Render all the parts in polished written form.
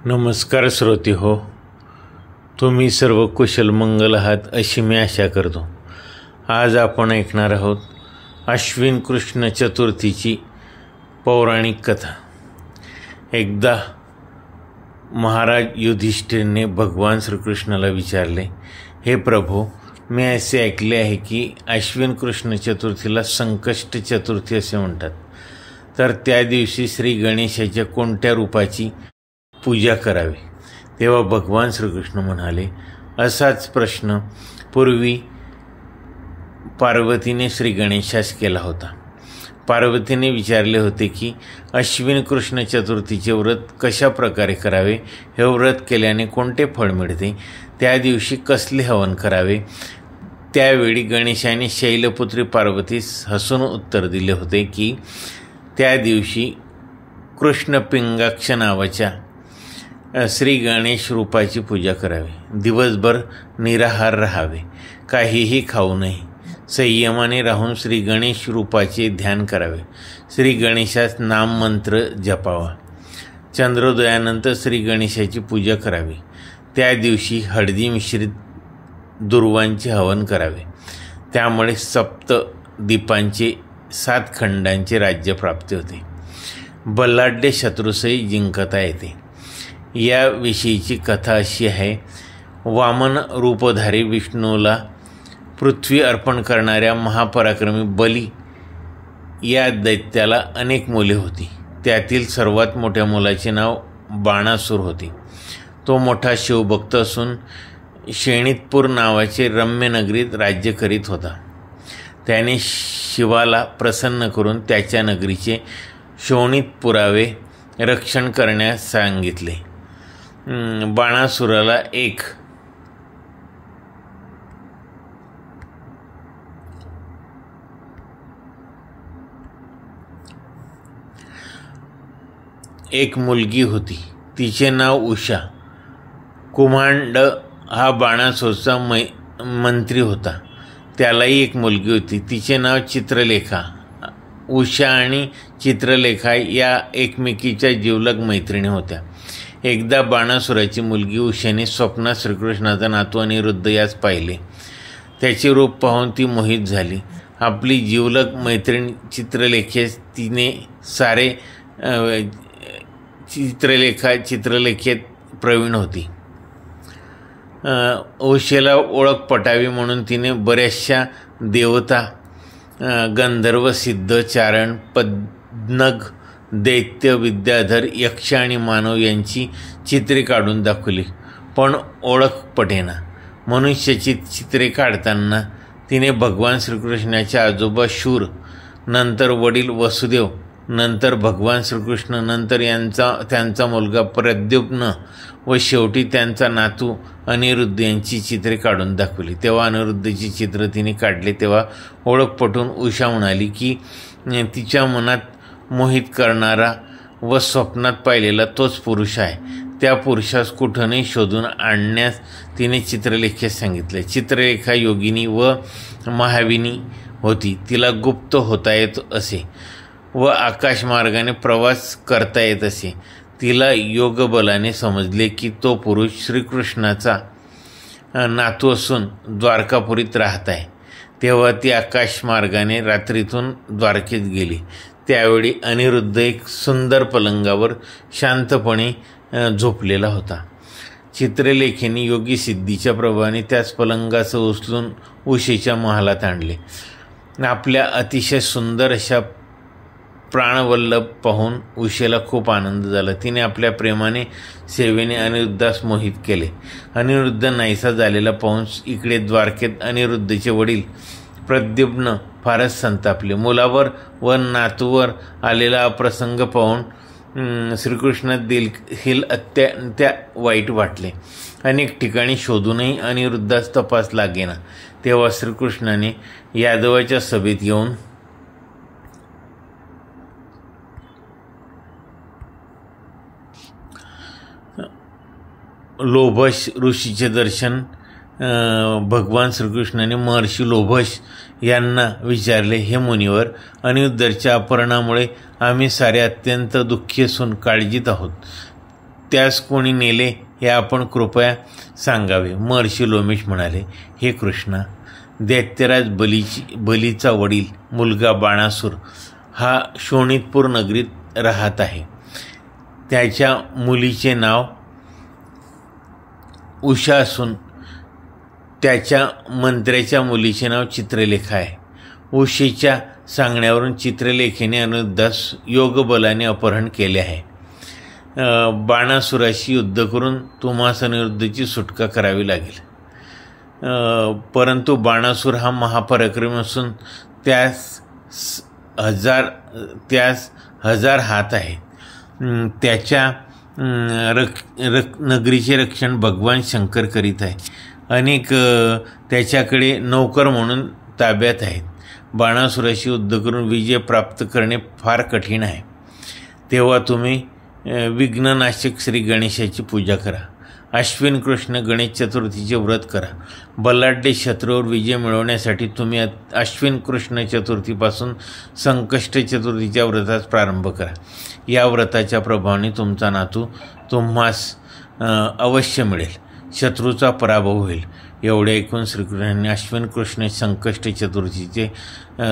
नमस्कार श्रोते हो, तुम्ही सर्व कुशल मंगल आहात अशी मी आशा करतो। आज आपण ऐकणार आहोत अश्विन कृष्ण चतुर्थीची पौराणिक कथा। एकदा महाराज युधिष्ठिरने भगवान श्रीकृष्णाला विचारले, हे प्रभो, मी असे ऐकले आहे की अश्विन कृष्ण चतुर्थीला संकष्ट चतुर्थी असे म्हणतात, तर त्या दिवशी श्री गणेशाच्या कोणत्या रूपाची पूजा करावी? तेव्हा भगवान श्रीकृष्ण म्हणाले, असाच प्रश्न पूर्वी पार्वतीने श्री गणेशास केला होता। पार्वतीने विचारले होते की अश्विन कृष्ण चतुर्थीचे व्रत कशा प्रकारे करावे, हे व्रत केल्याने कोणते फळ मिळते, त्या दिवशी कसले हवन करावे। त्यावेळी गणेशाने शैलपुत्री पार्वतीस हसून उत्तर दिले होते की त्या दिवशी कृष्ण पिंगाक्ष नावाच्या श्री गणेश रूपाची पूजा करावी, दिवसभर निराहार राहावे, काहीही खाऊ नये, संयमाने राहून श्री गणेश रूपाचे ध्यान करावे, श्री गणेशास नाम मंत्र जपावा, चंद्रोदयानंतर श्री गणेशाची पूजा करावी, त्या दिवशी हळदी मिश्रित दुर्वांचे हवन करावे, त्यामुळे सप्त दीपांचे 7 खंडांचे राज्य प्राप्त होते, बलाढ्य शत्रूसही जिंकता येते। याविषयीची कथा अशी आहे, वामन रूपधारी विष्णूला पृथ्वी अर्पण करणाऱ्या महापराक्रमी बली या दैत्याला अनेक मुले होती। त्यातील सर्वात मोठ्या मुलाचे नाव बाणासूर होते। तो मोठा शिवभक्त असून शेणितपूर नावाचे रम्य नगरीत राज्य करीत होता। त्याने शिवाला प्रसन्न करून त्याच्या नगरीचे शोणितपुरावे रक्षण करण्यास सांगितले। बाणासुराला एक मुलगी होती, तिचे नाव उषा। कुमांड हा बाणासूरचा मंत्री होता, त्यालाही एक मुलगी होती, तिचे नाव चित्रलेखा। उषा आणि चित्रलेखा या एकमेकीच्या जिवलग मैत्रिणी होत्या। एकदा बाणासुराची मुलगी उषाने स्वप्नात श्रीकृष्णाचा नातू अनिरुद्ध यास पाहिले। त्याचे रूप पाहून ती मोहित झाली। आपली जिवलग मैत्रीण चित्रलेखेस तिने सारे चित्रलेखेत प्रवीण होती। उषेला ओळख पटावी म्हणून तिने बऱ्याचशा देवता, गंधर्व, सिद्ध, चारण, पद्नग, दैत्य, विद्याधर, यक्ष आणि मानव यांची चित्रे काढून दाखवली, पण ओळख पटेना। मनुष्याची चित्रे काढताना तिने भगवान श्रीकृष्णाचे आजोबा शूर, नंतर वडील वसुदेव, नंतर भगवान श्रीकृष्ण, नंतर त्यांचा मुलगा प्रद्युम्न व शेवटी त्यांचा नातू अनिरुद्ध यांची चित्रे काढून दाखवली। तेव्हा अनिरुद्धची चित्र तिने काढले तेव्हा ओळख पटून उषा म्हणाली की तिच्या मनात मोहित करणारा व स्वप्नात पाहिलेला तोच पुरुष आहे। त्या पुरुषास कुठूनही शोधून आणण्यास तिने चित्रलेखेस सांगितले। चित्रलेखा योगिनी व महाविनी होती, तिला गुप्त होता येत असे व आकाशमार्गाने प्रवास करता येत असे। तिला योगबलाने समजले की तो पुरुष श्रीकृष्णाचा नातू असून द्वारकापुरीत राहत आहे। तेव्हा ती आकाशमार्गाने रात्रीतून द्वारकेत गेली। त्यावेळी अनिरुद्ध एक सुंदर पलंगावर शांतपणे झोपलेला होता। चित्रलेखेने योगी सिद्धीच्या प्रभावाने त्याच पलंगाचं उचलून उषेच्या महालात आणले। आपल्या अतिशय सुंदर अशा प्राणवल्लभ पाहून उषेला खूप आनंद झाला। तिने आपल्या प्रेमाने सेवेने अनिरुद्धास मोहित केले। अनिरुद्ध नाहीसा झालेला पाहून इकडे द्वारकेत अनिरुद्धचे वडील प्रद्युम्न फारच संतापले। मुलावर व नातूवर आलेला अप्रसंग पाहून श्रीकृष्ण देखील अत्यंत वाईट वाटले। अनेक ठिकाणी शोधूनही अनिरुद्धास तपास लागेना। तेव्हा श्रीकृष्णाने यादवाच्या सभेत येऊन लोभश ऋषीचे दर्शन भगवान श्रीकृष्णाने महर्षी लोभश यांना विचारले, हे मुनिवर, अनिरुद्धच्या अपहरणामुळे आम्ही सारे अत्यंत दुःखी असून काळजीत आहोत। त्यास कोणी नेले हे आपण कृपया सांगावे. महर्षी लोमेश म्हणाले, हे कृष्णा, दैत्यराज बलीचा वडील मुलगा बाणासूर हा शोणितपूर नगरीत राहत आहे. त्याच्या मुलीचे नाव उषा असून त्याच्या मंत्र्याच्या मुलीचे नाव चित्रलेखा आहे. उषेच्या सांगण्यावरून चित्रलेखेने अनिरुद्धास योगबलाने अपहरण केले आहे. बाणासुराशी युद्ध करून तुम्हास अनिरुद्धची सुटका करावी लागेल. परंतु बाणासूर हा महापराक्रमी असून त्यास हजार हात आहेत. त्याच्या नगरीचे रक्षण भगवान शंकर करीत आहे. अनेक त्याच्याकडे नौकर म्हणून ताब्यात आहेत. बाणासुराशी युद्ध करून विजय प्राप्त करणे फार कठीण आहे. तेव्हा तुम्ही विघ्ननाशक श्री गणेशाची पूजा करा. अश्विन कृष्ण गणेश चतुर्थीचे व्रत करा. बलाढ्य शत्रूवर विजय मिळवण्यासाठी तुम्ही अश्विन कृष्ण चतुर्थीपासून संकष्ट चतुर्थीच्या व्रतास प्रारंभ करा. या व्रताच्या प्रभावाने तुमचा नातू तुम्हास अवश्य मिळेल. शत्रूचा पराभव होईल. एवढे ऐकून श्रीकृष्णाने अश्विन कृष्ण संकष्ट चतुर्थीचे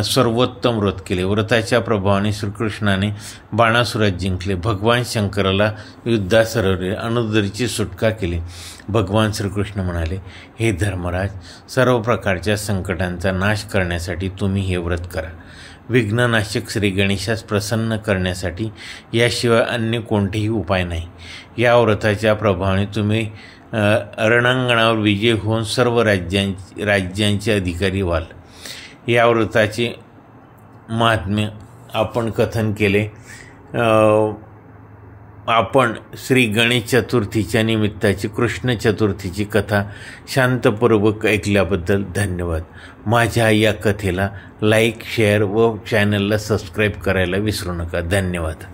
सर्वोत्तम व्रत केले. व्रताच्या प्रभावाने श्रीकृष्णाने बाणासुरास जिंकले. भगवान शंकराला युद्धास हरवले. अनिरुद्धची सुटका केली. भगवान श्रीकृष्ण म्हणाले, हे धर्मराज, सर्व प्रकारच्या संकटांचा नाश करण्यासाठी तुम्ही हे व्रत करा. विघ्ननाशक श्री गणेशास प्रसन्न करण्यासाठी याशिवाय अन्य कोणतेही उपाय नाही. या व्रताच्या प्रभावाने तुम्ही रणांगणावर विजय होऊन सर्व राज्यांचे अधिकारी व्हाल. या व्रताचे महात्म्य आपण कथन केले. आपण श्री गणेश चतुर्थीच्या निमित्ताची कृष्ण चतुर्थीची कथा शांतपूर्वक ऐकल्याबद्दल धन्यवाद. माझ्या या कथेला लाईक, शेअर व चॅनलला सबस्क्राईब करायला विसरू नका. धन्यवाद.